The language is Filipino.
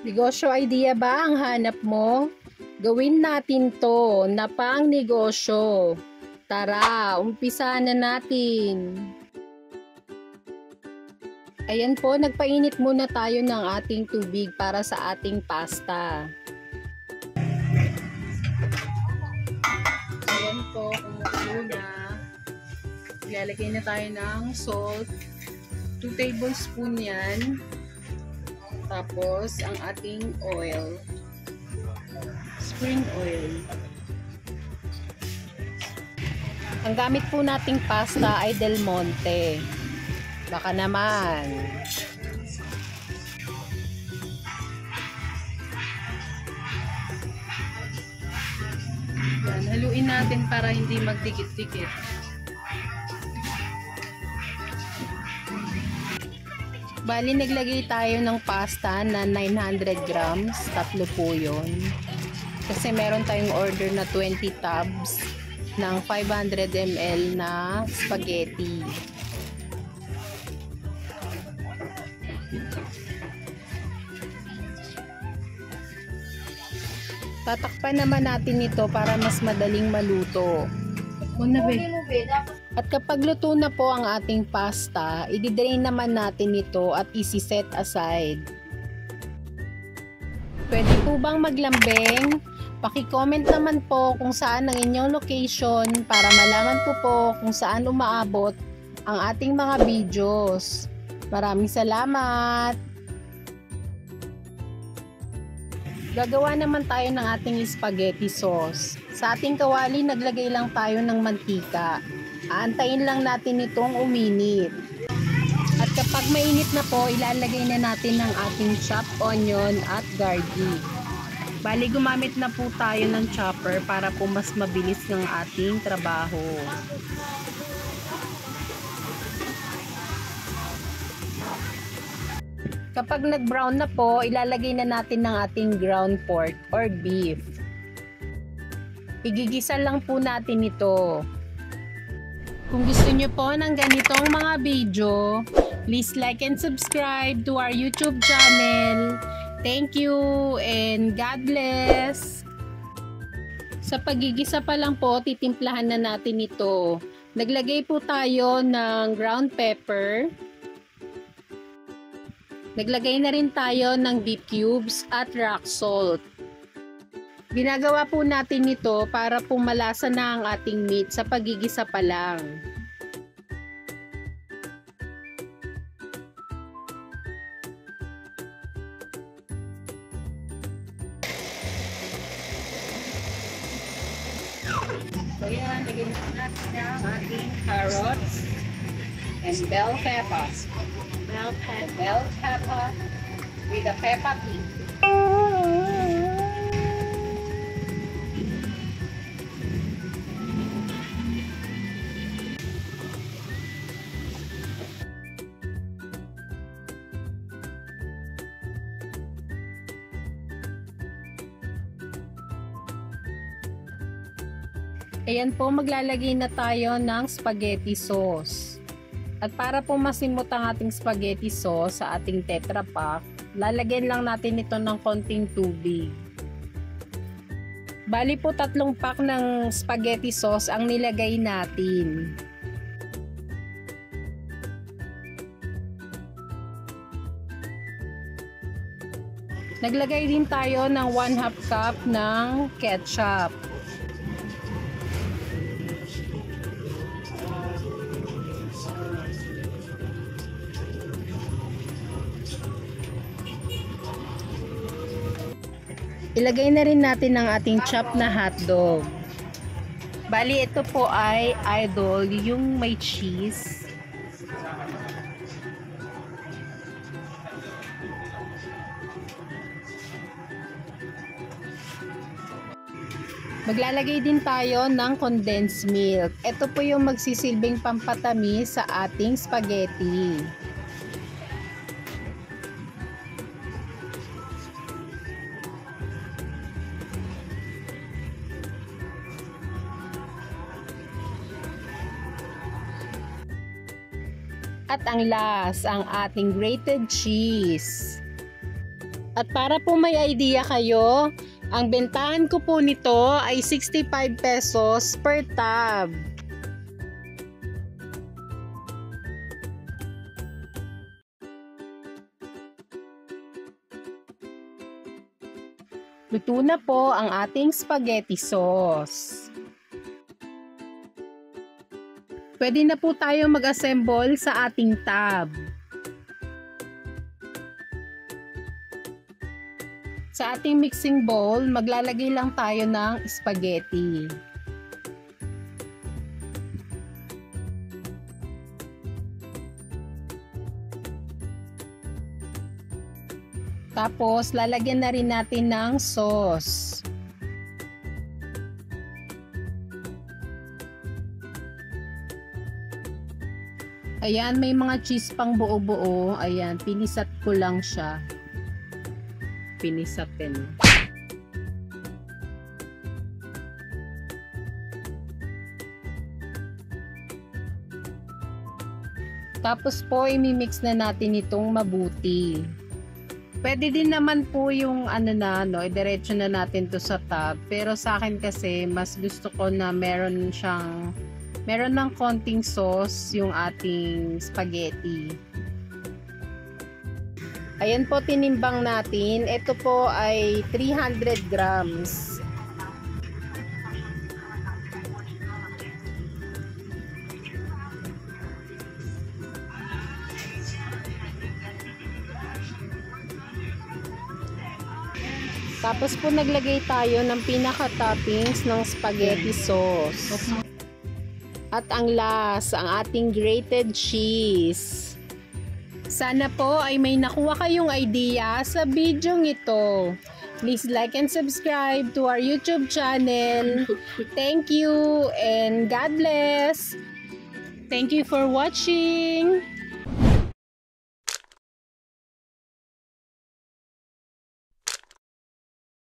Negosyo idea ba ang hanap mo? Gawin natin to na pang negosyo. Tara, umpisa na natin. Ayan po, nagpainit muna tayo ng ating tubig para sa ating pasta. Ayan po, kumukulo na. Ilalagay na tayo ng salt. 2 tablespoon yan. Tapos, ang ating oil. Spring oil. Ang gamit po nating pasta ay Del Monte. Baka naman. Yan, haluin natin para hindi magdikit-dikit. Bali, naglagay tayo ng pasta na 900 grams. Tatlo po yun. Kasi meron tayong order na 20 tubs ng 500 ml na spaghetti. Tatakpan naman natin ito para mas madaling maluto. At kapag luto na po ang ating pasta, i-drain naman natin ito at isi-set aside. Pwede po bang maglambing? Paki-comment naman po kung saan ang inyong location para malaman po kung saan umaabot ang ating mga videos. Maraming salamat! Gagawa naman tayo ng ating spaghetti sauce. Sa ating kawali, naglagay lang tayo ng mantika. Aantayin lang natin itong uminit. At kapag mainit na po, ilalagay na natin ang ating chopped onion at garlic. Bali, gumamit na po tayo ng chopper para po mas mabilis ng ating trabaho. Kapag nag-brown na po, ilalagay na natin ng ating ground pork or beef. Igigisa lang po natin ito. Kung gusto nyo po ng ganitong mga video, please like and subscribe to our YouTube channel. Thank you and God bless! Sa pagigisa pa lang po, titimplahan na natin ito. Naglagay po tayo ng ground pepper. Naglagay na rin tayo ng beef cubes at rock salt. Ginagawa po natin ito para po malasa na ang ating meat sa pagigisa pa lang. So yan, lagyan natin ang ating carrots and bell peppers. Bell pepper with a pepper pig. Ayan po, maglalagay na tayo ng spaghetti sauce. At para po masimot ang ating spaghetti sauce sa ating Tetra Pak, lalagyan lang natin ito ng konting tubig. Bali po 3 pack ng spaghetti sauce ang nilagay natin. Naglagay din tayo ng 1/2 cup ng ketchup. Ilagay na rin natin ang ating chop na hotdog. Bali, ito po ay Idol, yung may cheese. Maglalagay din tayo ng condensed milk. Ito po yung magsisilbing pampatamis sa ating spaghetti. At ang last, ang ating grated cheese. At para po may idea kayo, ang bentahan ko po nito ay 65 pesos per tab. Luto na po ang ating spaghetti sauce. Pwede na po tayo mag-assemble sa ating tab. Sa ating mixing bowl, maglalagay lang tayo ng spaghetti. Tapos, lalagyan na rin natin ng sauce. Ayan, may mga cheese pang buo-buo. Ayan, pinisat ko lang siya. Pinisatin. Tapos po, imimix na natin itong mabuti. Pwede din naman po yung diretso na natin to sa tab. Pero sa akin kasi, mas gusto ko na meron ng konting sauce yung ating spaghetti. Ayan po, tinimbang natin. Ito po ay 300 grams. Tapos po naglagay tayo ng pinaka-toppings ng spaghetti sauce. At ang last, ang ating grated cheese. Sana po ay may nakuha kayong idea sa video ito. Please like and subscribe to our YouTube channel. Thank you and God bless. Thank you for watching.